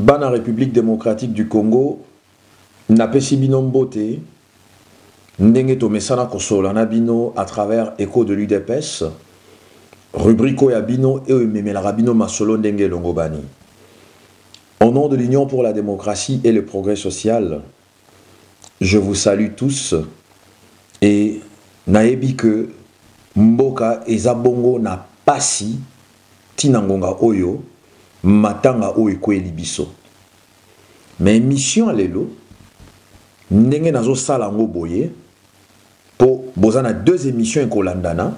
Bana République démocratique du Congo n'a pas si bino mbote ndenge to mesana kosola na bino à travers Écho de l'UDPS rubrique ya bino et memela bino masolo ndenge longobani. Au nom de l'Union pour la démocratie et le progrès social, je vous salue tous et naebi que mboka ezabongo na pasi tinangonga oyo matanga oyo kweli biso. Mais mission lelo ndenge nazo sala ngo boye po bozana deux émissions ekolandana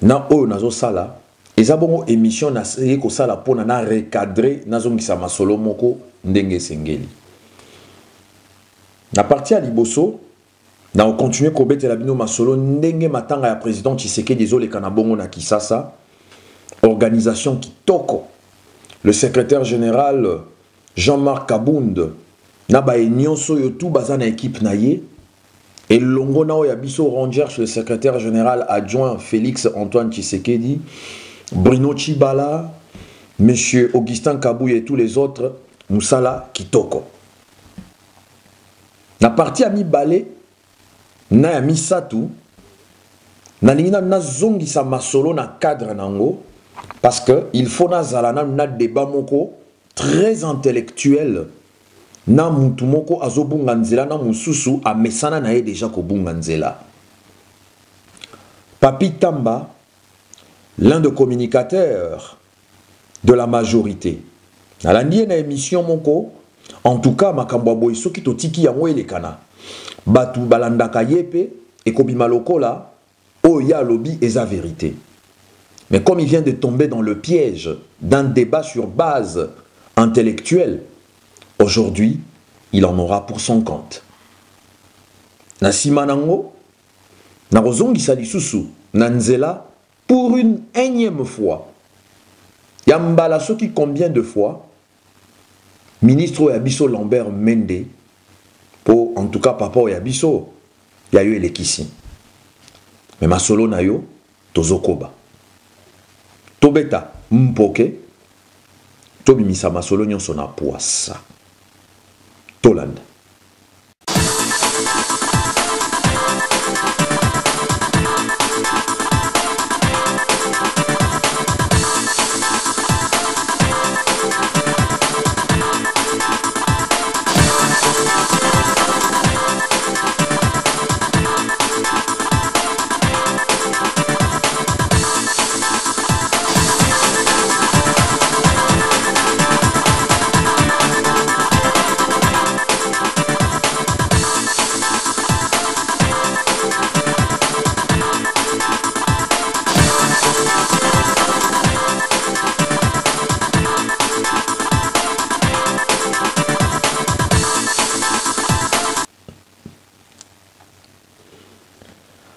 na oyo nazo sala ezabongo émission na ko sala pona na recadrer nazo ngisa masolo moko ndenge sengeli. Na partie à liboso na on continue ko betela bino masolo ndenge matanga ya président Tshisekedi désolé kana bongo na Kisasa. Organisation Kitoko, le secrétaire général Jean-Marc Kabound, Naba et Nyonso Yotou Bazana équipe Naye, et Longo Nao Yabiso Rangers, le secrétaire général adjoint Félix Antoine Tshisekedi, Bruno Chibala, Monsieur Augustin Kabouy et tous les autres, Moussala Kitoko. Na partie ami Balé, na ya Misatu, na lingina na zongi sa masolo na cadre nango. Parce qu'il faut na débat moko très intellectuel na mutu moko azobunga nzela na mususu a mesana na ye déjà ko bunga nzela. Papi Tamba, l'un des communicateurs de la majorité. Na landie na émission moko, en tout cas makambo boy soki to tiki yango elekana. Batu balandaka yepe e kobima lokola o ya lobby eza vérité. Mais comme il vient de tomber dans le piège d'un débat sur base intellectuelle, aujourd'hui, il en aura pour son compte. Na simanango, na rozongi salisusu, na nzela, pour une énième fois. Yambala soki combien de fois, ministre Yabiso Lambert Mende, pour en tout cas papa Yabiso, y a eu elekisi. Mais ma solo na yo, tozokoba. Tobeta mpoke tobimisa masolo nyonso na poasa tolanda.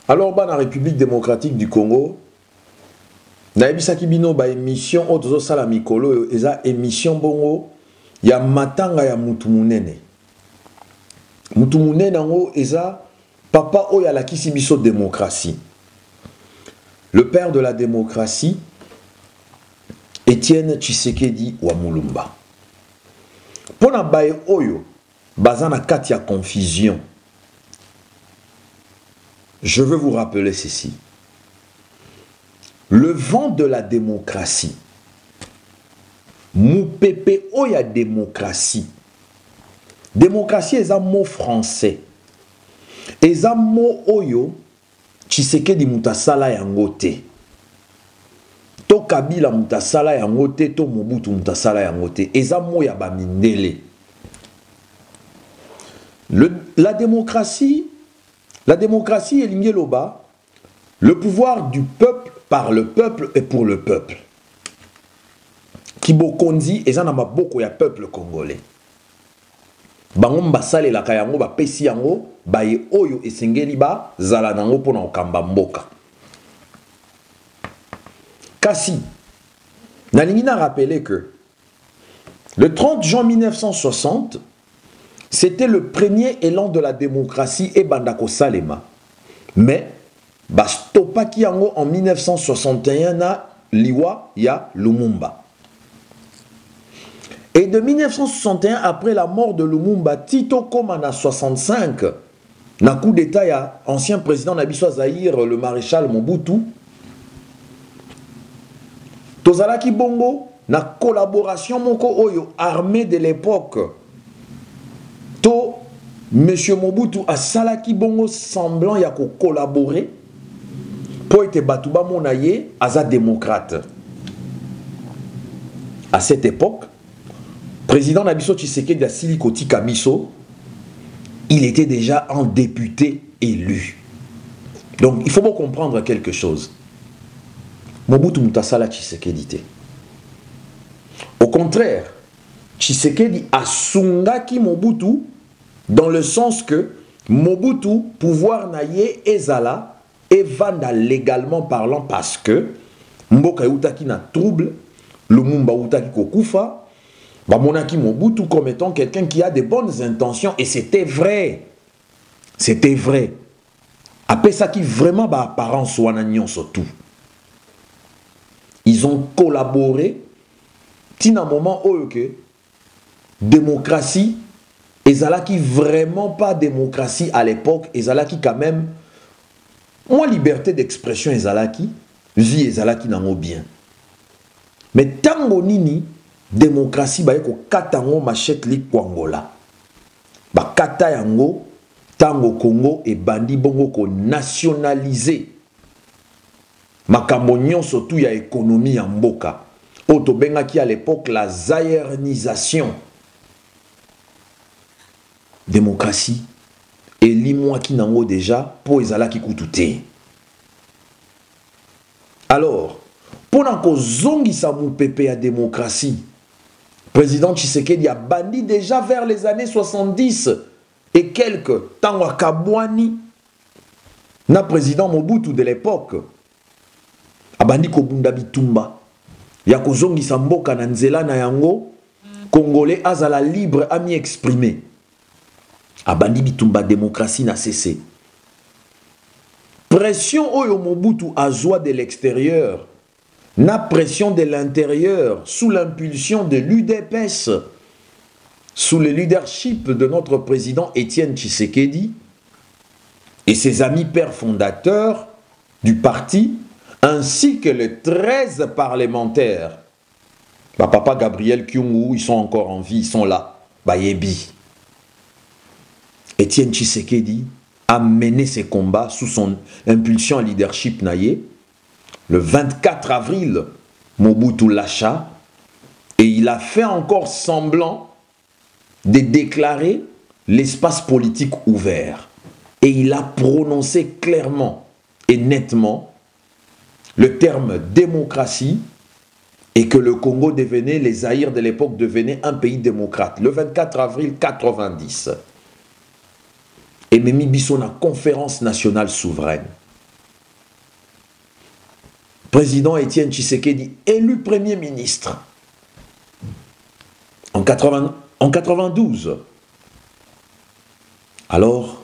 Alors, dans la République démocratique du Congo, na ebisaki bino ba émission otozo sala mikolo eza émission bongo ya matanga ya mutu munene. Mutu munene ngo eza papa oyo alakisi biso démocratie. Le père de la démocratie, Étienne Tshisekedi wa Mulumba. Pona bae oyo bazana kati ya confusion. Je veux vous rappeler ceci. Le vent de la démocratie, Moupepe oya démocratie. Démocratie est un mot français. Et un mot oyo, Tshisekedi mutasala yangote. To Kabila mutasala yangote, to Mobutu mutasala yangote. Et un mot ya bamindele. La démocratie est l'Ingeloba, le pouvoir du peuple par le peuple et pour le peuple. Kibokondi et zanama boko ya peuple congolais. Bango mbasale la kayango ba pesi yango ba ye oyo esengeli ba zala nango pona okamba mboka. Kasi nalingi na rappeler que le 30 juin 1960 c'était le premier élan de la démocratie et Bandako Salema. Mais bastopaki yango en 1961 na liwa ya Lumumba. Et de 1961, après la mort de Lumumba, Tito Komana 65, na coup d'état, il y a ancien président Nabiso Zahir, le maréchal Mobutu. Tozalaki Bongo, na collaboration moko oyo armée de l'époque. To Monsieur Mobutu a salaki Bongo semblant ya ko collaborer pour être Batouba Monaye aza démocrate. À cette époque, président Nabiso Tshisekedi da Silikoti Kamiso, il était déjà un député élu. Donc, il faut bien comprendre quelque chose. Mobutu Mutasala Tshisekedi. Au contraire, Tshisekedi a sungaki Mobutu dans le sens que Mobutu, pouvoir naye ezala et vanda légalement parlant parce que Mboka Utaki na trouble, Lumumba Utaki kokufa, Bamonaki Mobutu comme étant quelqu'un qui a de bonnes intentions et c'était vrai. C'était vrai. Après ça qui vraiment ba apparence wanagnon surtout. Ils ont collaboré tina moment où que démocratie ezalaki vraiment pas démocratie à l'époque, ezalaki quand même moi liberté d'expression ezalaki, vie ezalaki nango bien. Mais tango nini démocratie ba ko katango machette li Angola. Ba kata yango tango Congo et bandi bongo ko nationaliser makambo nyonso tout ya économie ya mboka. Oto bengaki à l'époque la zaïrnisation. Démocratie et limoi qui nango déjà pour ezala ki kutute. Alors, pendant que zongi sa mou pepe à démocratie, président Tshisekedi a bandi déjà vers les années 70 et quelques temps à Kabwani, na président Mobutu de l'époque, a bandi ko bunda bitumba, ya ko zongi sa mboka na nzela na yango, Congolais azala libre à m'y exprimer. Abandi bitumba démocratie n'a cessé. Pression oyo Mobutu a joie de l'extérieur, na pression de l'intérieur, sous l'impulsion de l'UDPS, sous le leadership de notre président Étienne Tshisekedi et ses amis pères fondateurs du parti, ainsi que les 13 parlementaires. Bah, papa Gabriel Kyungu, ils sont encore en vie, ils sont là. Bayebi. Étienne Tshisekedi a mené ses combats sous son impulsion leadership naïe. Le 24 avril, Mobutu lâcha et il a fait encore semblant de déclarer l'espace politique ouvert. Et il a prononcé clairement et nettement le terme démocratie et que le Congo devenait, les Zaïre de l'époque devenaient un pays démocrate. Le 24 avril 90. Et Memi Bisso na conférence nationale souveraine. Président Étienne Tshisekedi, élu Premier ministre en 92. Alors,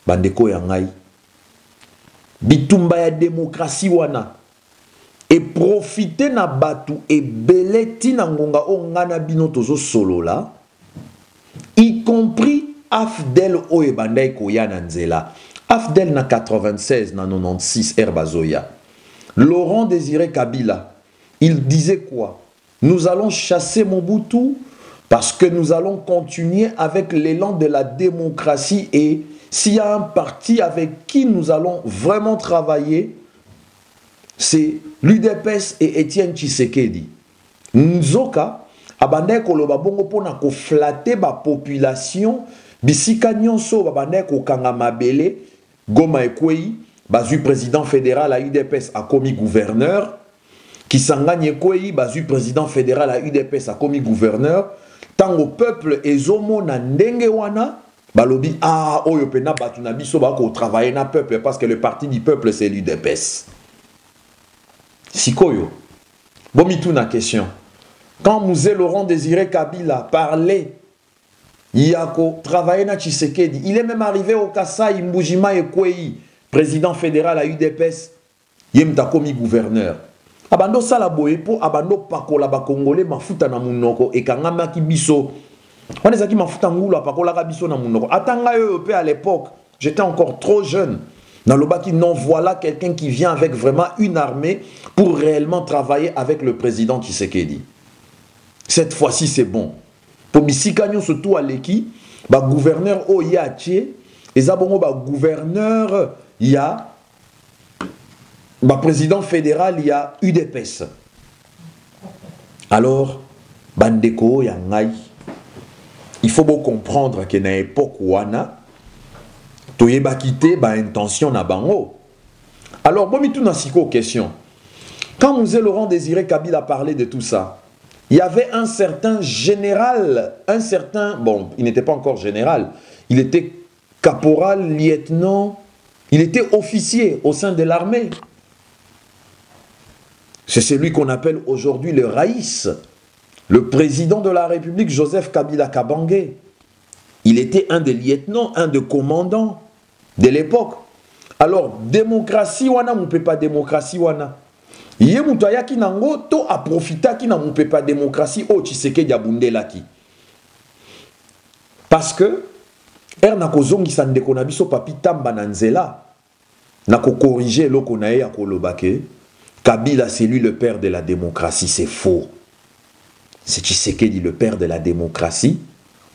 Bandeko Yangai, bitumba ya démocratie wana, et profiter na batu et beleti na ngonga o ngana bino tozo solo là, y compris Afdel Oebandai Koyana Nzela. Afdel na 96, na 96, Herbazoya. Laurent Désiré Kabila, il disait quoi? Nous allons chasser Mobutu parce que nous allons continuer avec l'élan de la démocratie et s'il y a un parti avec qui nous allons vraiment travailler, c'est l'UDPS et Étienne Tshisekedi. Nzoka, abandai koloba bongo pona ko flatter ba population. Bisika nyonso babandai ko kanga mabele Goma Ekwei bazui président fédéral à UDPS a commis gouverneur Kisangani Ekwei bazui président fédéral à UDPS a commis gouverneur tango peuple ezomo na ndenge wana balobi ah oyo pena batu na biso ba ko travailler na peuple parce que le parti du peuple c'est l'UDPS. Sikoyo bomitu na question quand Mouzé Laurent Désiré Kabila parlait Yako travaillé na Tshisekedi. Il est même arrivé au Kasai Mbujima Ekwei, président fédéral à UDPS. Yem ta commis gouverneur. abando sala boye po abando pakola ba congolais mafuta na munoko e kangama ki biso on ezaki mafuta ngulu pakola ka biso na munoko atanga yo pe à l'époque j'étais encore trop jeune dans le baki non voilà quelqu'un qui vient avec vraiment une armée pour réellement travailler avec le président Tshisekedi. Cette fois-ci c'est bon pour bisika nyo surtout aleki ba gouverneur o yache ezabongo ba gouverneur ya ba président fédéral il y a UDPS. Alors, bandeko ya ngai, il faut bien comprendre que na époque wana toyeba kité ba intention na bango. Alors, bon mitou na siko question. Quand Mzee Laurent Désiré Kabila parlait de tout ça, il y avait un certain général, bon, il n'était pas encore général, il était caporal, lieutenant, il était officier au sein de l'armée. C'est celui qu'on appelle aujourd'hui le Raïs, le président de la République, Joseph Kabila Kabange. Il était un des lieutenants, un des commandants de l'époque. Alors, démocratie wana moupe pas démocratie wana. Yé moutaya ki nango to a profita ki na moupe pas démocratie o Tshisekedi abundelaki. Parce que nako zongi sandeko na biso papi tamba na nzela nako corriger loko na ye ya kolobake. Kabila, c'est lui le père de la démocratie, c'est faux. C'est Tshisekedi le père de la démocratie,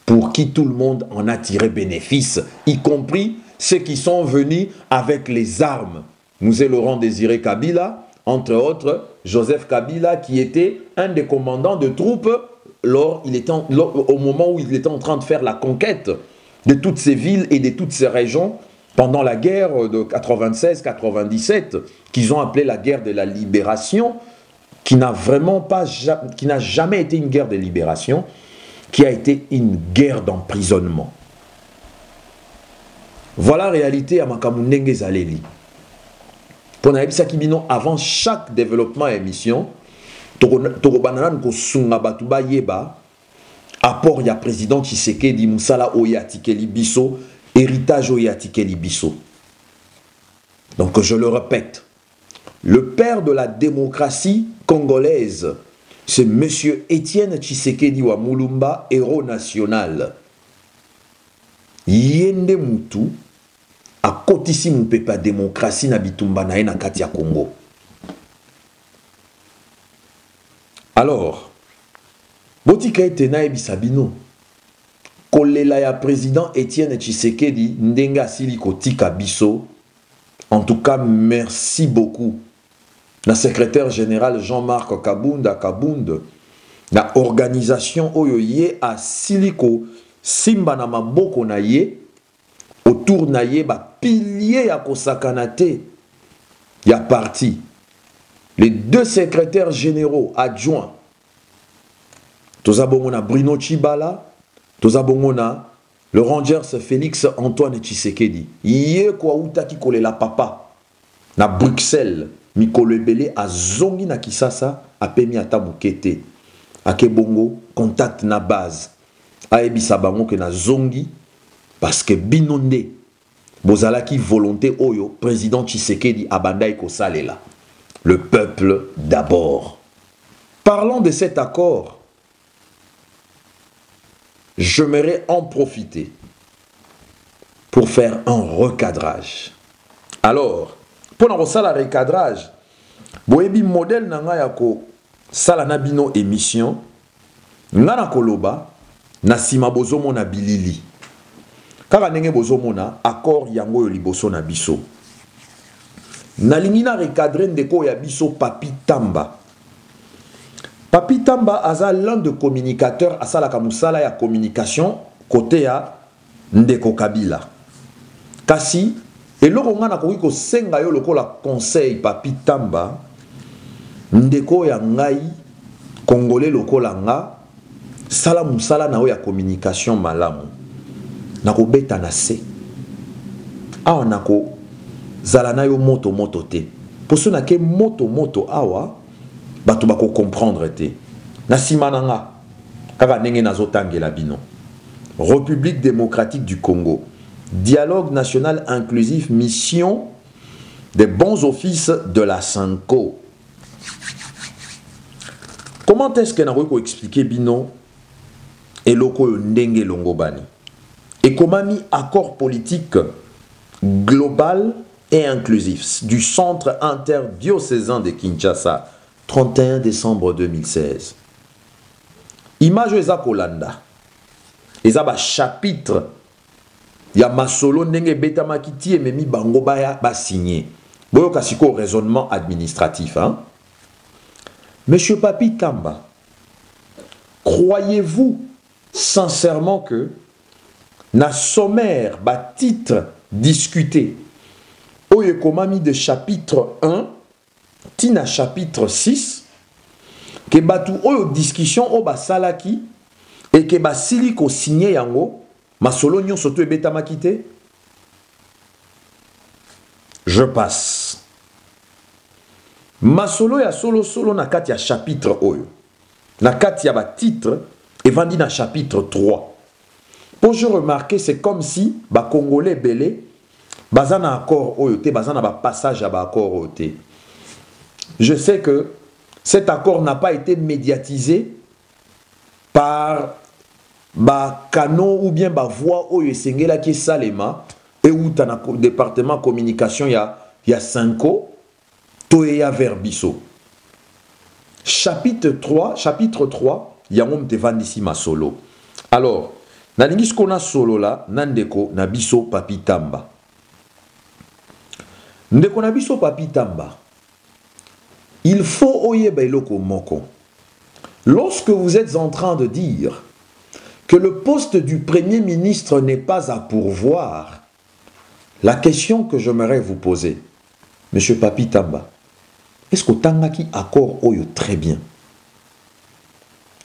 pour qui tout le monde en a tiré bénéfice, y compris ceux qui sont venus avec les armes. Mzee Laurent Désiré Kabila, entre autres, Joseph Kabila, qui était un des commandants de troupes au moment où il était en train de faire la conquête de toutes ces villes et de toutes ces régions, pendant la guerre de 96-97, qu'ils ont appelé la guerre de la libération, qui n'a jamais été une guerre de libération, qui a été une guerre d'emprisonnement. Voilà la réalité à Makamunenge Zaleli. Pour Naïbisa Kibino, avant chaque développement et émission, Torobanana Kosunga Batuba Yeba, apport ya président Tshisekedi Moussala Oya Tikeli Biso, héritage Oyatikeli Bisso. Donc je le répète, le père de la démocratie congolaise, c'est M. Étienne Tshisekedi wa Mulumba, héros national. Yende Moutou, à kotisi moupepa démocratie na bitumba na na kati ya Congo. Alors, botika etena ebisabino. Kolela ya président Étienne Tshisekedi ndenga sili kotika biso. En tout cas, merci beaucoup. La secrétaire générale Jean-Marc Kabunda, la organisation Oyoye a siliko simba na maboko na ye autour na ye ba pilier ya kosakanate ya parti. Les deux secrétaires généraux adjoints, Tozabongona Bruno Chibala, Tozabongona le Rangers Félix Antoine Tshisekedi. Yé kwa utaki kolela papa na Bruxelles Mikolo Ebele a zongi na Kisasa apemi ata mukete. Ake bongo contact na base. Aebisa bango ke na zongi parce que binonde bozalaki volonté oyo président Tshisekedi abandai ko salela. Le peuple d'abord. Parlons de cet accord. J'aimerais en profiter pour faire un recadrage. Alors, pour nous faire le recadrage, boyebi modèle nanga yako sala nabino émission ngana koloba na sima bozomo na bilili. Kaka ndenge bozomo na accord yango yo liboso na biso. Nalingi na recadrer ndeko ya biso Papi Tamba. Papi Tamba aza l'un de communicateurs asala kamusala ya communication côté ya Ndeko Kabila. Kasi eloko nga nakoki kosenga yo lokola conseil Papi Tamba ndeko ya ngai congolais lokola nga sala musala na ya communication malamu nakobeta na se awa nako zala na yo moto moto te poso na ke moto awa bato bako comprendre te na sima na nga kaka ndenge nazotangela bino République démocratique du Congo, dialogue national inclusif, mission des bons offices de la SANCO. Comment est-ce que nous expliquer bino et loko ndenge longobani? Et comment mis accord politique global et inclusif du centre interdiocésain de Kinshasa, 31 décembre 2016. Image eza kolanda. Eza ba chapitre ya masolo ndenge beta makiti et memi bango ba signé. Boyo kasiko raisonnement administratif, hein? Monsieur Papi Tamba, croyez-vous sincèrement que na sommaire ba titre discuté oye komami de chapitre 1 tina chapitre 6 que batu oyo discussion o ba salaki et que ba sili ko signé yango masolo nyonso to ebeta makite? Je passe. Masolo ya solo na kati ya chapitre oyo. Na kati ya ba titre et vandi na chapitre 3. Pour je remarquer, c'est comme si ba Congolais belé bazana accord oyote, bazana ba passage à ba accord oyote. Je sais que cet accord n'a pas été médiatisé par ba canaux ou bien ba voix oyo sengela ki salema et ou tana département communication ya 5 toya verbiso. Chapitre 3, yangom te vandisi ma solo. Alors, na lingis kona solo la, nandeko na biso Papi Tamba. Ndeko na biso Papi Tamba. Il faut oyeba iloko moko. Lorsque vous êtes en train de dire que le poste du Premier ministre n'est pas à pourvoir, la question que j'aimerais vous poser, Monsieur Papi Tamba, est-ce que Tangaki accord oyo très bien?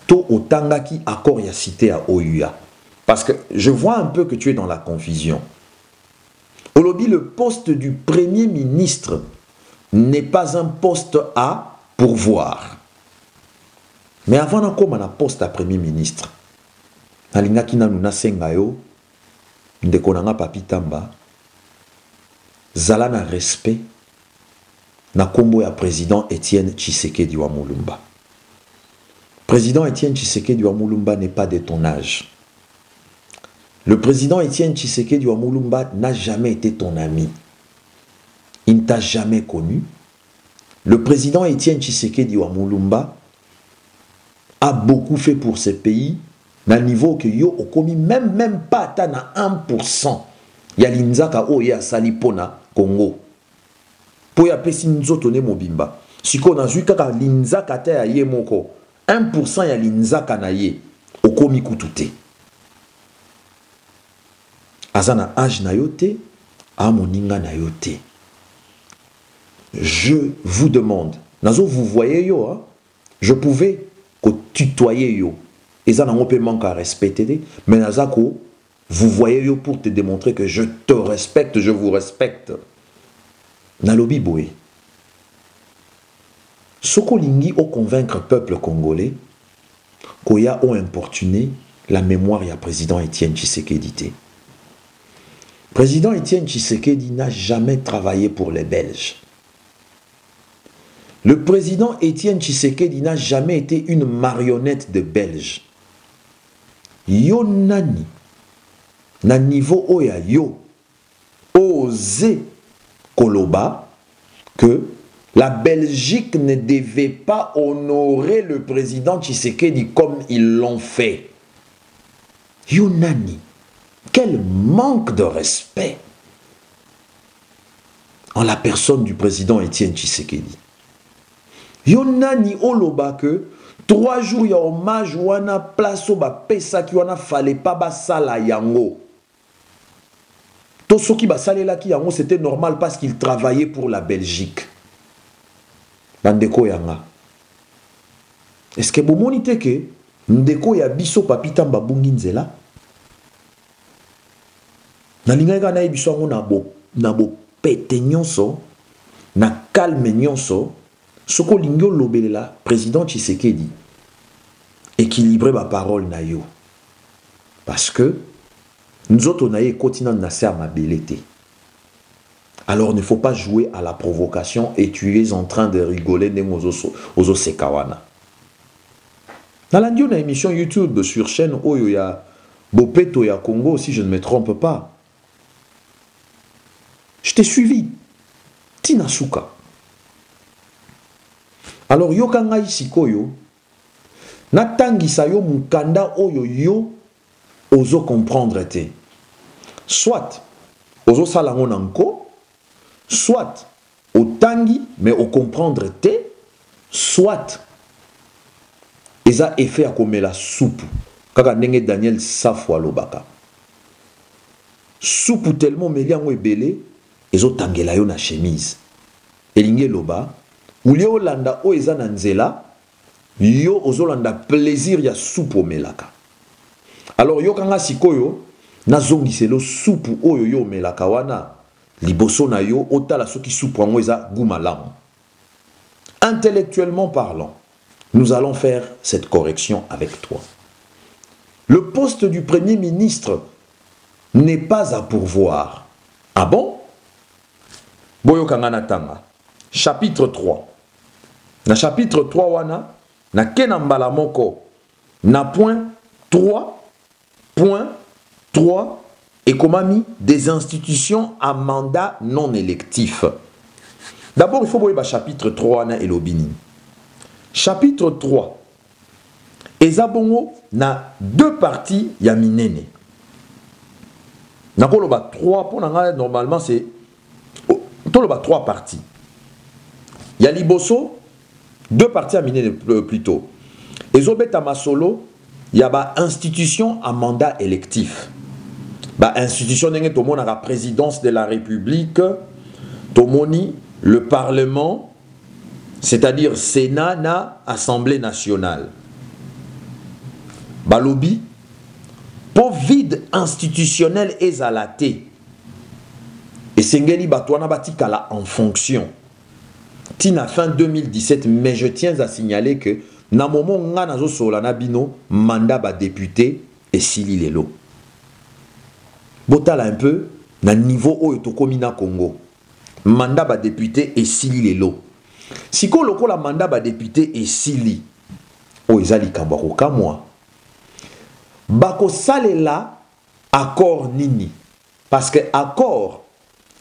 To Tangaki accord ya cité à Oyuya. Parce que je vois un peu que tu es dans la confusion. Olobi, le poste du Premier ministre n'est pas un poste à pourvoir. Mais avant d'encore un poste à Premier ministre, Nalingaki na nuna sengayo, ndekonanga Papi Tamba, zala na respect, na kombo ya président Étienne Tshisekedi wa Mulumba. Président Étienne Tshisekedi wa Mulumba n'est pas de ton âge. Le président Étienne Tshisekedi wa Mulumba n'a jamais été ton ami. Il ne t'a jamais connu. Le président Étienne Tshisekedi wa Mulumba a beaucoup fait pour ce pays, na niveau que yo okomi même pas ta na 1%. Ya linzaka o ya salipona Congo. Po ya pesi nzoto ne mobimba. Siko na zui kaka linzaka ta ya ye moko. 1% ya linzaka na ye okomi kutute. Azana âge na yote, a moninga na yote. Je vous demande, nazo vous voyez yo, hein? Je pouvais tutoyer yo. Et ça n'a pas manque à respecter, mais nazako, vous voyez yo pour te démontrer que je te respecte, je vous respecte. Nalobi boé. Soko lingi au convaincre peuple congolais, koya ont importuné la mémoire ya président Étienne Tshisekedi. Président Étienne Tshisekedi n'a jamais travaillé pour les Belges. Le président Étienne Tshisekedi n'a jamais été une marionnette de Belges. Yo nani, na niveau oya yo, osé koloba que la Belgique ne devait pas honorer le président Tshisekedi comme ils l'ont fait. Yo nani, quel manque de respect en la personne du président Étienne Tshisekedi. Yonani oloba que 3 jours ya hommage wana place au ba pesa ki wana fallait pas basala yango. To soki basalela ki yango c'était normal parce qu'il travaillait pour la Belgique. Bandeko yanga. Est-ce que vous monite que ndeko ya biso Papi Tamba bungi nzela? Na linga na biso yango na bo pete nyonso, na calme nyonso. Soko lingyo lobelela président Tshisekedi équilibrer ma parole na yo parce que nous autres on a continent na ma belete. Alors il ne faut pas jouer à la provocation et tu es en train de rigoler ozo sekawana. Nalandi une émission YouTube sur chaîne Oyo ya Bopeto ya Congo, si je ne me trompe pas. Je t'ai suivi. Tina Souka. Alors yokanga isikoyo natangisa yo mukanda oyo yo ozo comprendre te. Soit ozo salango nanko, soit otangi mais o comprendre te, soit eza effet akomela soupe. Kaka ndenge Daniel Safwa lobaka. Soupe tellement meli yango ebele ezo tangela yo na chemise. Elinge loba ulie olanda o eza na nzela yo ozolanda plaisir ya soupe omelaka. Alors yo kanga sikoyo nazongiselo soupe oyo yo omelaka wana liboso na yo otala soki soupe yango eza goût malamu. Intellectuellement parlant, nous allons faire cette correction avec toi. Le poste du Premier ministre n'est pas à pourvoir. Ah bon? Boyo kangana tanga. Chapitre 3. Na chapitre 3 wana, na kenambala moko, na point 3.3 et komami des institutions à mandat non électif. D'abord, il faut voir le chapitre 3 wana elobini. Chapitre 3. Ezabongo na deux parties ya minene. Nakoloba 3 pour normalement c'est toloba 3 parties. Ya liboso deux parties à minene plutôt. Ezobeta masolo ya ba institution à mandat électif. Ba institution ndenge tomona la présidence de la République, tomoni le Parlement, c'est-à-dire Sénat na Assemblée nationale. Balobi, pour vide institutionnel ezalate. Et Sengeli Batouana Batikala en fonction. Tina fin 2017, mais je tiens à signaler que na moment nga nazo solana bino mandat ba député et Sili Lelo. Botala un peu na niveau o etokomina Congo. Mandat ba député et Sili Lelo. Siko loko la mandat ba député et Sili. O ezali kambako kamwa. Bako salela accord nini. Parce que accord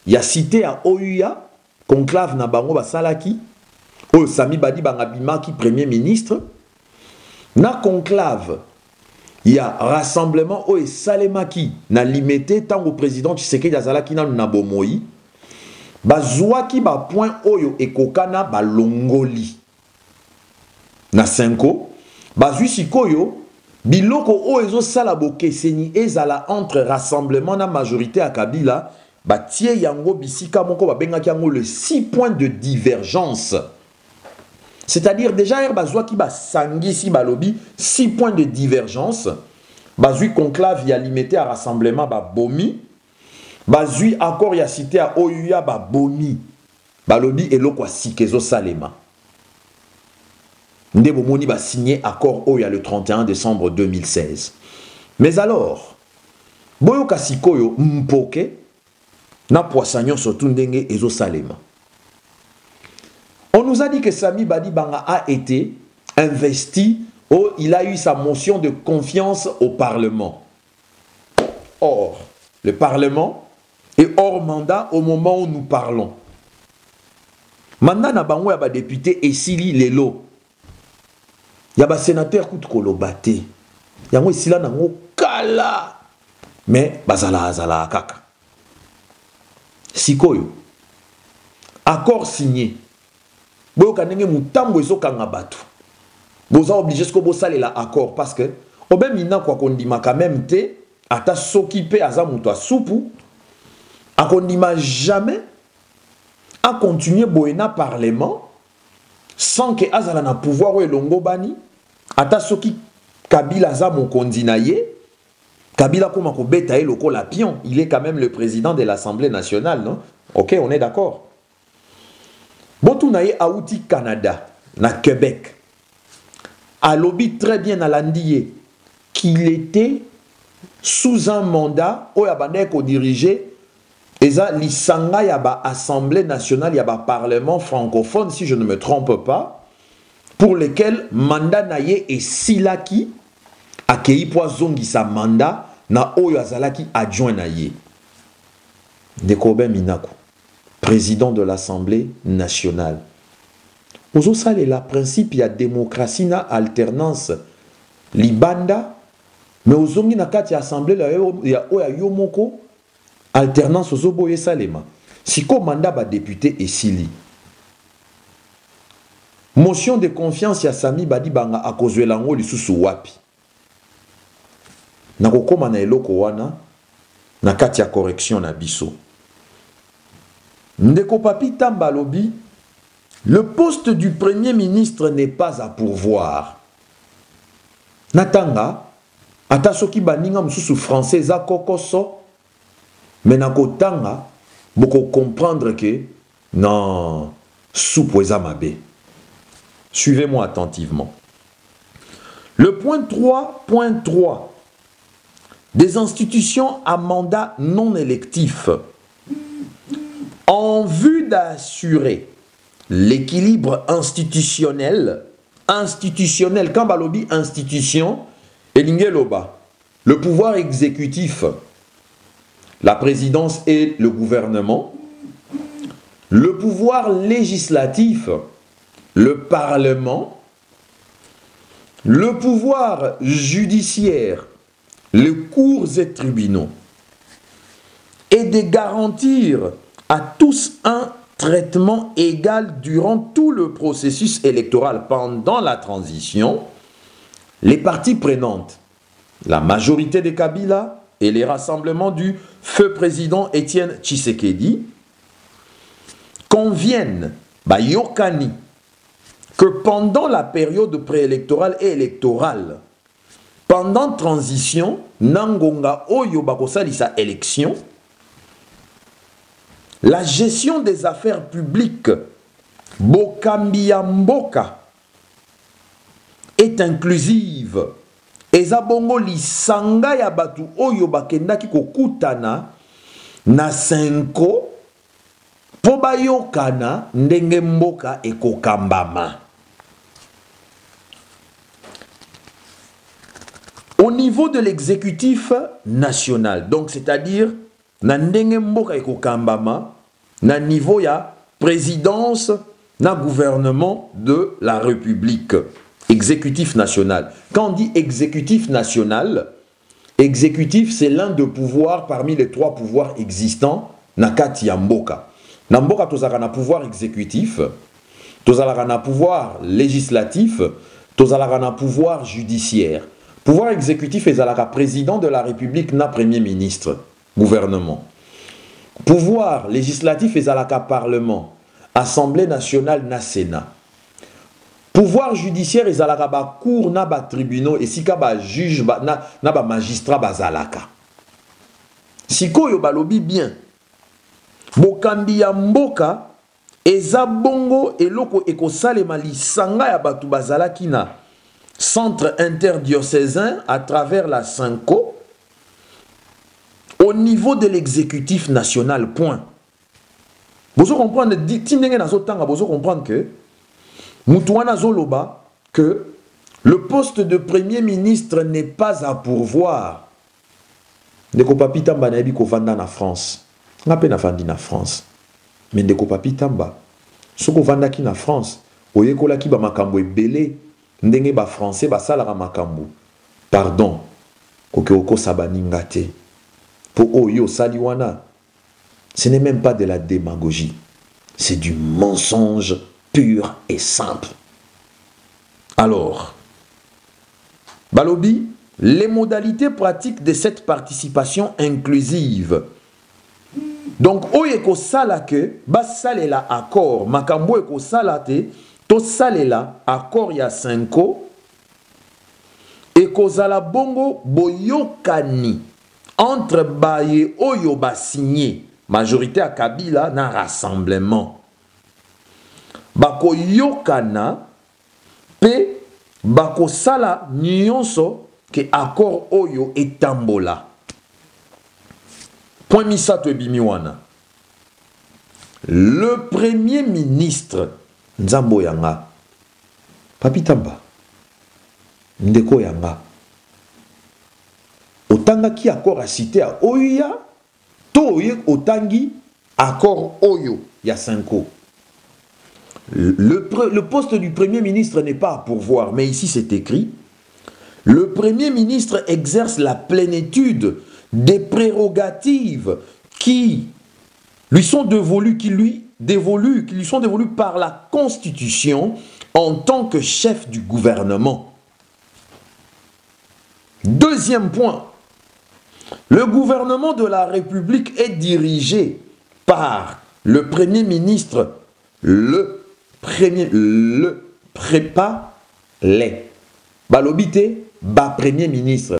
ya cité à Ouya conclave na bango basalaki o Sami Badi bangabimaki premier ministre na conclave ya rassemblement o salemaki na limité tango président Tshisekedi azalaki na bomoi bazwaki ba point oyo ekokana balongoli na 5 bazwi sikoyo biloko o ezo sala bokeseni ezala entre rassemblement na majorité à Kabila batie yango bisika moko babengaki yango le 6 points de divergence. C'est-à-dire déjà bazwa ki basangisi balobi 6 points de divergence. Bazui conclave ya limité à rassemblement ba bomi. Bazui accord ya cité à Oyuya ba bomi. Balobi eloko sikezo salema. Ndebo moni ba signé accord Oya le 31 décembre 2016. Mais alors, boyo kasikoyo mpoke na poissanyon surtout ndenge ezo salema. On nous a dit que Sami Badi Banga a été investi, il a eu sa motion de confiance au Parlement. Or, le Parlement est hors mandat au moment où nous parlons. Mandat na bango ya ba député Esili Lelo. Ya ba sénateur Koutkolo Bate. Yango esila nango kala. Mais bazala azala kaka. Sikoyo. Accord signé. Boyo kanenge mutambo ezo kanga batu. Boza obligé sko bosale la accord parce que obemina kwa kondima quand même te ata s'occuper aza muto asupu akondima jamais à continuer boena parlement sans que azala na pouvoir elongo bani ata soki Kabila aza mokondi na ye Kabila koma ko beta e loko la pion, il est quand même le président de l'Assemblée nationale, non? OK, on est d'accord. Botunaye Aouti Canada, na Québec, a lobby très bien à l'Andier qu'il était sous un mandat où il ko diriger eza lisanga yaba Assemblée nationale yaba Parlement francophone si je ne me trompe pas pour lesquels mandat naye et silaki akei po azongisa mandat na oyo azalaki adjoint naye. Ndeko Minaku, président de l'Assemblée nationale. Ozo sale la principe ya démocratie na alternance libanda, mais ozongi na kati ya assemblée la ya oya yomoko alternance ozo boye salema. Siko mandat ba député esili. Motion de confiance ya Sami Badi Banga akozwela ngo lisusu wapi. Nakokoma na eloko wana na kati ya correction na biso. Ndeko Papi Tamba lobi, le poste du premier ministre n'est pas à pourvoir. Natanga, ata soki baninga mususu français za kokoso, mais nakotanga boko comprendre que non, soupe eza mabe. Suivez-moi attentivement. Le point 3.3 des institutions à mandat non électif en vue d'assurer l'équilibre institutionnel, quand balobi institution, elingeloba, le pouvoir exécutif, la présidence et le gouvernement, le pouvoir législatif, le Parlement, le pouvoir judiciaire, les cours et tribunaux, et de garantir à tous un traitement égal durant tout le processus électoral pendant la transition, les parties prenantes, la majorité des Kabila et les rassemblements du feu président Étienne Tshisekedi, conviennent, Yokani, que pendant la période préélectorale et électorale, pendant transition, Nangonga Oyo Bakosalisa élection, la gestion des affaires publiques, Bokambia Mboka, est inclusive. Ezabongo lisanga ya batu Oyo Bakendaki kokutana na senko, Pobayokana ndenge mboka ekokambama. Au niveau de l'exécutif national, donc c'est-à-dire na ndenge mboka ekokambama, na niveau ya présidence, na gouvernement de la République, exécutif national. Quand on dit exécutif national, exécutif c'est l'un des pouvoirs parmi les 3 pouvoirs existants na kati ya mboka. Na mboka tozalaka na pouvoir exécutif, tozalaka na pouvoir législatif, tozalaka na pouvoir judiciaire. Pouvoir exécutif ezalaka président de la République na premier ministre, gouvernement. Pouvoir législatif ezalaka parlement, assemblée nationale na sénat. Pouvoir judiciaire ezalaka ba cour na ba tribunaux et sika ba juge na ba magistrat bazalaka. Sikoyo balobi bien. Bokambi ya mboka eza bongo eloko ekosalema lisanga ya batu bazalaki na centre interdiocésain à travers la Cinco au niveau de l'exécutif national, point. Vous comprendre, vous comprendre que Moutouana Zoloba, que le poste de premier ministre n'est pas à pourvoir. Ndeko Papi Tamba na yebi ko vanda na France. Nga pe na vandi na France. Mais Ndeko Papi Tamba, soko vanda ki na France, oyekola ki ba makambo ebele, ndenge ba français ba salara makambo. Pardon. Koke oko sabaninga te. Po oyo saliwana. Ce n'est même pas de la démagogie. C'est du mensonge pur et simple. Alors, Balobi, les modalités pratiques de cette participation inclusive. Donc, oyeko salake, bas salela accord, makambo eko salate, to salela accord ya Cinco, eko zala bongo boyokani entre baye oyo ba signé majorité à Kabila na rassemblement. Bako yokana pe bako sala nyonso ke accord oyo etambola. Point misato ebimiwana. Le premier ministre Nzambo Yanga, Papi Tamba, ndeko yanga. Otanga qui accord à citer à Oya, Toye Otangi, accord Oyo, Yasenko. Le poste du Premier ministre n'est pas à pourvoir, mais ici c'est écrit, le Premier ministre exerce la plénitude des prérogatives qui lui sont dévolues, qui lui sont dévolues par la Constitution en tant que chef du gouvernement. Deuxième point, le gouvernement de la République est dirigé par le Premier ministre, le prépa, les. Balobité, Premier ministre.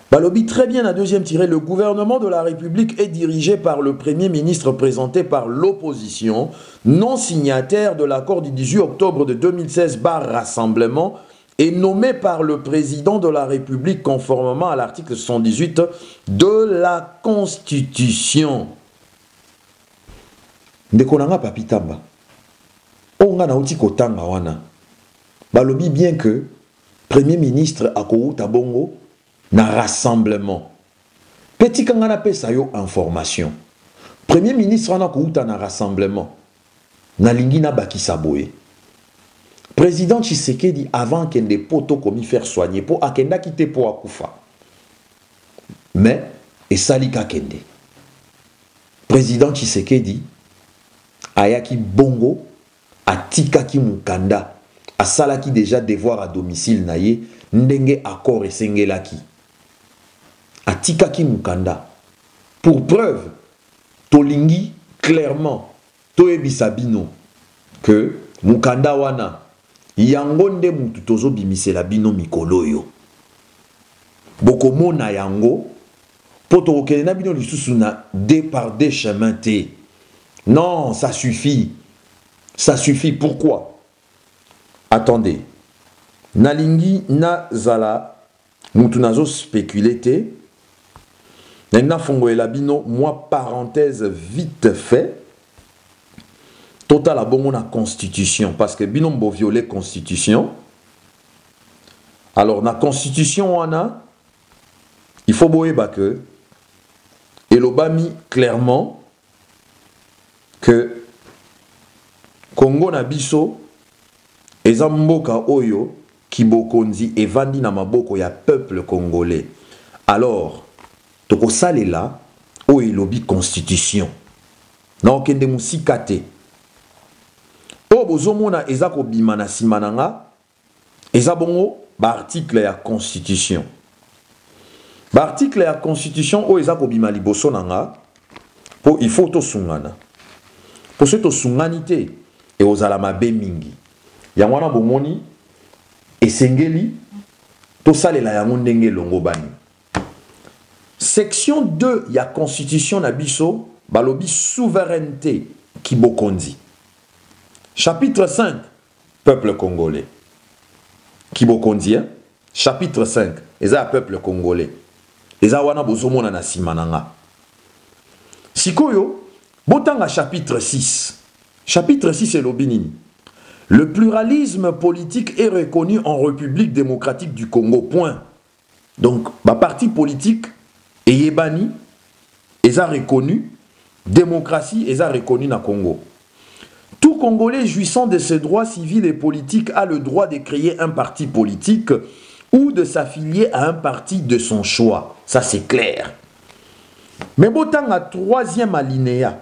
Balobi, très bien, la deuxième tirée. Le gouvernement de la République est dirigé par le Premier ministre présenté par l'opposition, non signataire de l'accord du 18 octobre de 2016 Rassemblement, et nommé par le président de la République conformément à l'article 118 de la Constitution. Ndekonanga Papi Tamba. Onga na uti kotanga wana. Balobi bien que Premier ministre akouta bongo na rassemblement. Petit kangana pesa yo information. Premier ministre wana akouta na rassemblement. Na lingi na bakisa boye. Président Tshisekedi avant qu'il ait poto commis faire soigner pour akenda kite pour akufa. Mais et salika kende. Président Tshisekedi ayaki bongo atikaki mukanda asalaki déjà devoir à domicile naye ndenge accord esengelaki. Atikaki mukanda. Pour preuve tolingi clairement toyebisa bino que mukanda wana yango nde mutu tozo bimisela bino mikolo yo. Bokomona yango poto okende na bino lisusu na deux par deux chemins te. Non, ça suffit. Ça suffit. Pourquoi? Attendez. Nalingi na zala mutu nazo spéculer te. Na fongo elabino moi parenthèse vite fait. Total a bon la constitution parce que binombo violer constitution. Alors na constitution wana il faut boyeba que elobami clairement que Congo na biso eza mboka oyo kibokonzi evandi na maboko ya peuple congolais. Alors toko salela o elobi constitution. Na okende musikate. O bozomona eza ko bima na simananga eza bongo ba article ya constitution. Ba article ya constitution o eza ko bima liboso nanga po il faut to sungana. Pour ce to sunganité et aux alamabe mingi. Yangwana bomoni esengeli to salela yango ndenge longo bani. Section 2 ya constitution na biso balobi souveraineté kibokonzi. Chapitre 5, peuple congolais. Kibokonzi, hein? Chapitre 5, eza peuple congolais. Eza wana bozomona na simananga. Sikoyo, botanga chapitre 6. Chapitre 6 est l'obinini. Le pluralisme politique est reconnu en République démocratique du Congo. Point. Donc, ma parti politique est yebani, eza reconnu, démocratie eza reconnu na Congo. Tout Congolais jouissant de ses droits civils et politiques a le droit de créer un parti politique ou de s'affilier à un parti de son choix. Ça, c'est clair. Mais botant à troisième alinéa.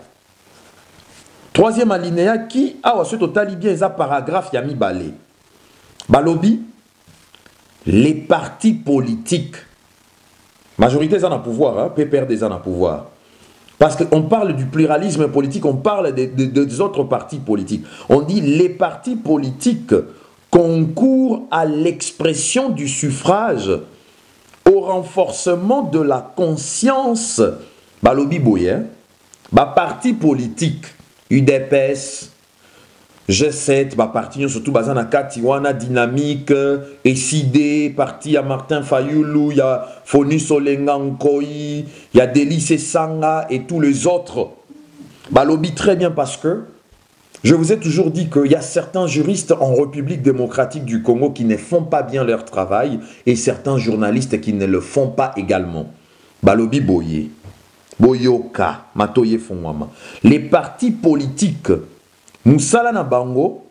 Troisième alinéa qui a au total bien un paragraphe yami balé. Balobi, les partis politiques. Majorité en a pouvoir, hein, PPR des en a pouvoir. Parce qu'on parle du pluralisme politique, on parle des autres partis politiques. On dit les partis politiques concourent à l'expression du suffrage, au renforcement de la conscience. Balobi Boye, parti politique, UDPS, G7, parti surtout Bazana Katiwana, Dynamique, SID, parti à Martin Fayoulou, il y a Fonu Solenga Nkoyi, il y a Delice Sanga et tous les autres. Balobi très bien parce que Je vous ai toujours dit qu'il y a certains juristes en République démocratique du Congo qui ne font pas bien leur travail et certains journalistes qui ne le font pas également. Balobi Boye, Boyoka, Matoye Fongwama. Les partis politiques, Moussala na bango,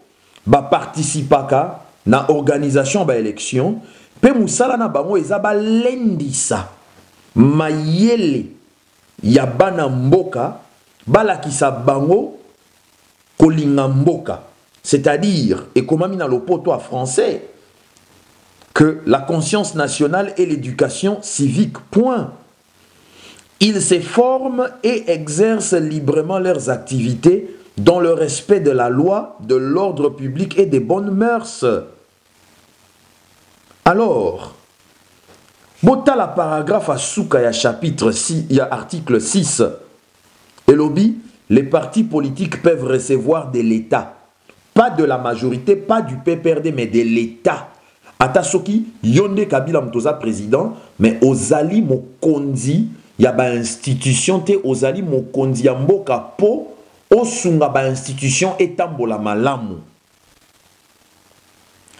participaka na organisation ba élection, pe Moussala na bango ezaba lendisa, mayele, yabana mboka, balakisa bango, kolinga mboka. C'est-à-dire, et comme amina lopoto à français, que la conscience nationale et l'éducation civique, point. Ils se forment et exercent librement leurs activités dans le respect de la loi, de l'ordre public et des bonnes mœurs. Alors, bota la paragraphe à Souka, il y a chapitre 6, il y a article 6. Et lobby, les partis politiques peuvent recevoir de l'État. Pas de la majorité, pas du PPRD, mais de l'État. Atasoki, Yonde Kabila Mtoza président, mais Ozali Mokonzi, il y a une institution, Ozali Mokonzi Mboka Po, Osunga ba institution etambola malamu.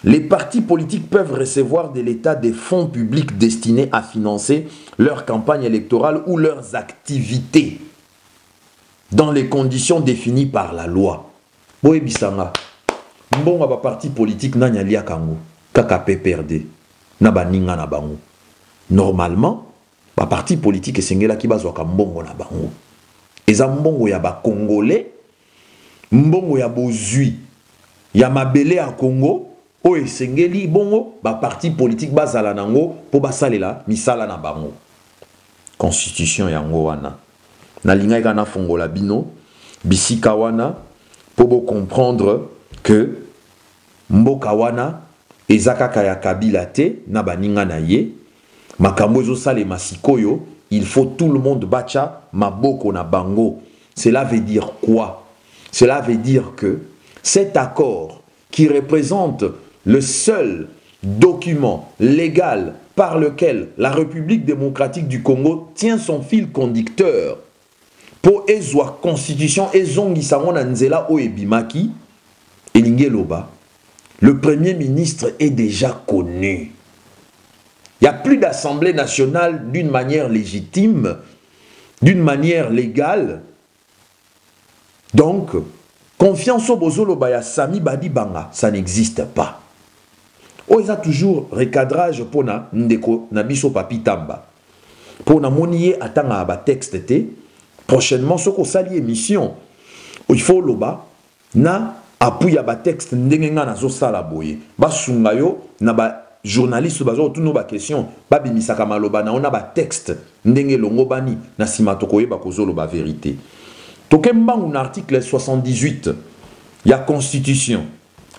Les partis politiques peuvent recevoir de l'État des fonds publics destinés à financer leur campagne électorale ou leurs activités dans les conditions définies par la loi. Boye bisanga, mbonga ba parti politique na nyalia kango, kaka PPRD, na ba ninga na bango. Normalement, ba parti politique esengela ki bazwa ka mbongo na bango. Eza mbongo ya ba Congolais, mbongo ya bozui, ya mabele ya Congo, o esengeli bongo ba parti politique bazala nango po basalela misala na bango. Constitution yango wana. Na linga kana fongola bino, bisika wana, pour comprendre que mboka wana ezaka kaya kabila te na baninga na ye, makambo ezo sale masikoyo, il faut tout le monde bacha maboko na bango. Cela veut dire quoi? Cela veut dire que cet accord qui représente le seul document légal par lequel la République démocratique du Congo tient son fil conducteur pour ezwa constitution ezongi sangona nzela o ebimaki elinge loba, le premier ministre est déjà connu. Il n'y a plus d'assemblée nationale d'une manière légitime, d'une manière légale. Donc, confiance au bozolo baya sami badi banga, ça n'existe pas. Oh, il y a toujours recadrage pour na ndeko na biso papi tamba. Pour na monier atanga ba texte te. Prochainement, ce qu'on s'allie émission, il faut loba na appuya ba texte ndengenga na zo sala boye. Ba sungayo na ba journaliste bazo tout no ba question, ba bimisaka maloba na ona ba texte ndenge longo bani na simatoko yeba kozolo ba vérité. Tokemba un article 78 ya constitution.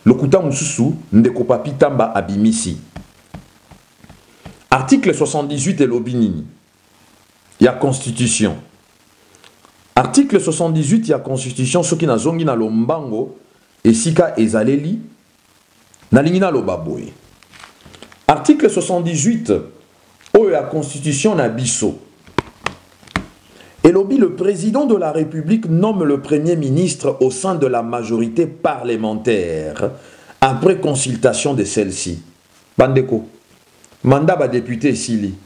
Lokuta mususu ndeko papi tamba abimisi. Article 78 et lobinini. Ya constitution. Article 78 il y a constitution ce qui na zongi na lombango esika ezaleli na lingina lobaboye. Article 78 o ya constitution na biso. Elobi, le président de la République nomme le premier ministre au sein de la majorité parlementaire après consultation de celle-ci. Bandeko, mandat ba député Sili.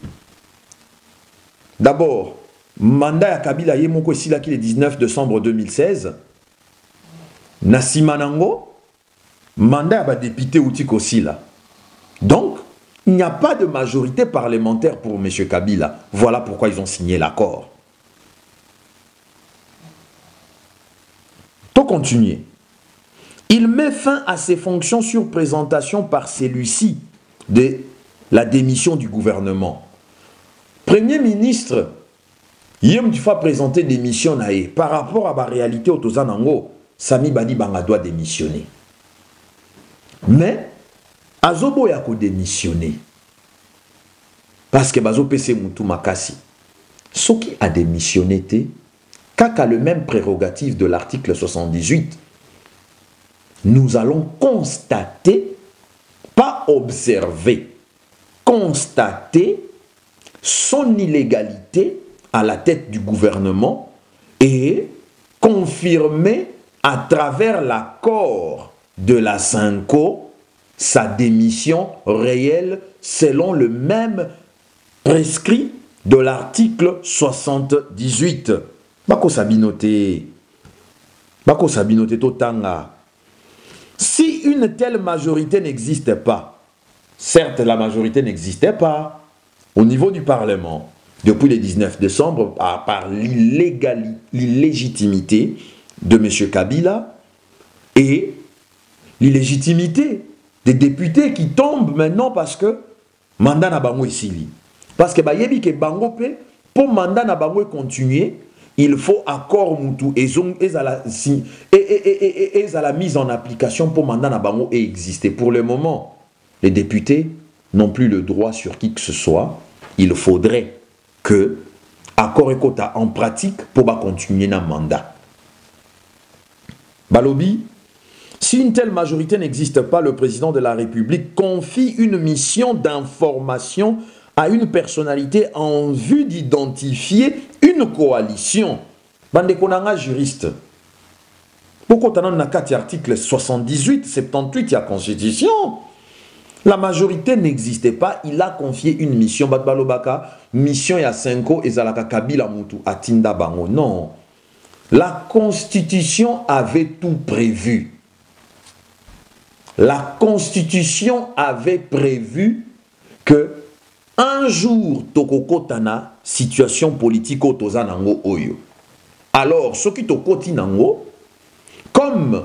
D'abord, mandat ya Kabila Yemoko Silaki le 19 décembre 2016. Nasimanango, mandat ya député Outiko Sila. Donc, il n'y a pas de majorité parlementaire pour M. Kabila. Voilà pourquoi ils ont signé l'accord. Pour continuer, il met fin à ses fonctions sur présentation par celui-ci de la démission du gouvernement. Premier ministre, Yem Tufa présenter démission nae par rapport à la réalité au Tozanango, Sami Badi Banga doit démissionner. Mais Azobo Yako démissionner parce que Bazo PC Moutou Makasi. Ce qui a démissionné, Kaka le même prérogative de l'article 78, nous allons constater, pas observer, constater son illégalité à la tête du gouvernement et confirmer à travers l'accord de la Cinco, sa démission réelle selon le même prescrit de l'article 78. Bako sabinote totanga. Si une telle majorité n'existe pas, certes la majorité n'existait pas au niveau du Parlement depuis le 19 décembre par l'illégitimité de M. Kabila et l'illégitimité des députés qui tombent maintenant parce que mandat na bango esili. Parce que bayebi ke bango pe pour mandat na bango continuer, il faut accord mutu et la mise en application pour mandat na bango et exister. Pour le moment, les députés n'ont plus le droit sur qui que ce soit. Il faudrait que accord et quota en pratique pour continuer na mandat. Balobi, si une telle majorité n'existe pas, le président de la République confie une mission d'information à une personnalité en vue d'identifier une coalition. Bande konanga juriste. Pourquoi tu as un article 78, 78 de la Constitution? La majorité n'existait pas, il a confié une mission. Batbalobaka, mission ya Cinco et Zalaka Kabila Mutu Atinda Bango. Non. La Constitution avait tout prévu. La Constitution avait prévu que un jour, Tokokotana, situation politique au Tozanango Oyo. Alors, ce qui Tokotinango, comme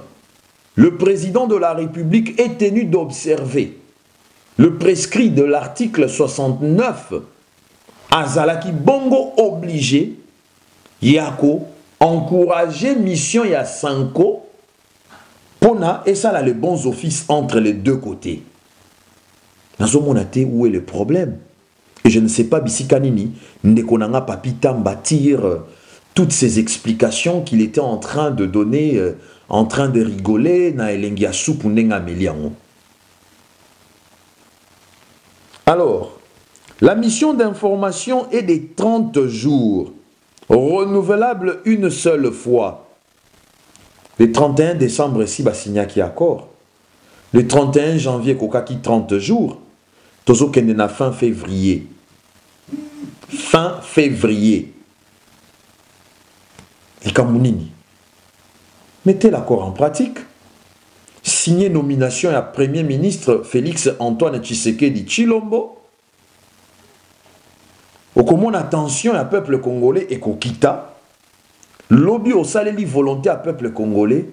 le président de la République est tenu d'observer le prescrit de l'article 69, Azalaki Bongo obligé, Yako, encourager mission ya Cinco, Pona, et ça là les bons offices entre les deux côtés. Dans ce monde, où est le problème? Et je ne sais pas, Bissikanini, Ndekonanga Papitamba tire toutes ces explications qu'il était en train de donner, en train de rigoler, na elengia soupu nenga meliango. Alors, la mission d'information est de 30 jours, renouvelable une seule fois. Le 31 décembre, ici, Bassignaki accord. Le 31 janvier, Kokaki, 30 jours. Tozo Kendena fin février. Fin février. Et Kamounini. Mettez l'accord en pratique. Signez nomination à Premier ministre Félix Antoine Tshisekedi Tshilombo. Au comment attention à peuple congolais et Kokita. Lobby au saléli volonté à peuple congolais.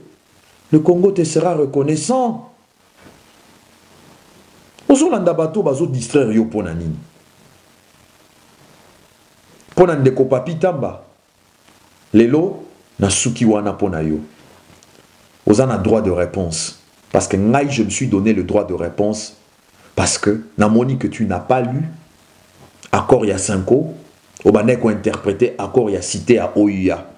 Le Congo te sera reconnaissant. Ozolanda bato bazo distraire yo pona nini. Pona ndeko papi tamba. Lelo na suki wana pona yo. Ozana droit de réponse. Parce que ngai je me suis donné le droit de réponse. Parce que namoni que tu n'as pas lu accord ya Cinco. Obaneko interprété accord ya cité à Ouya.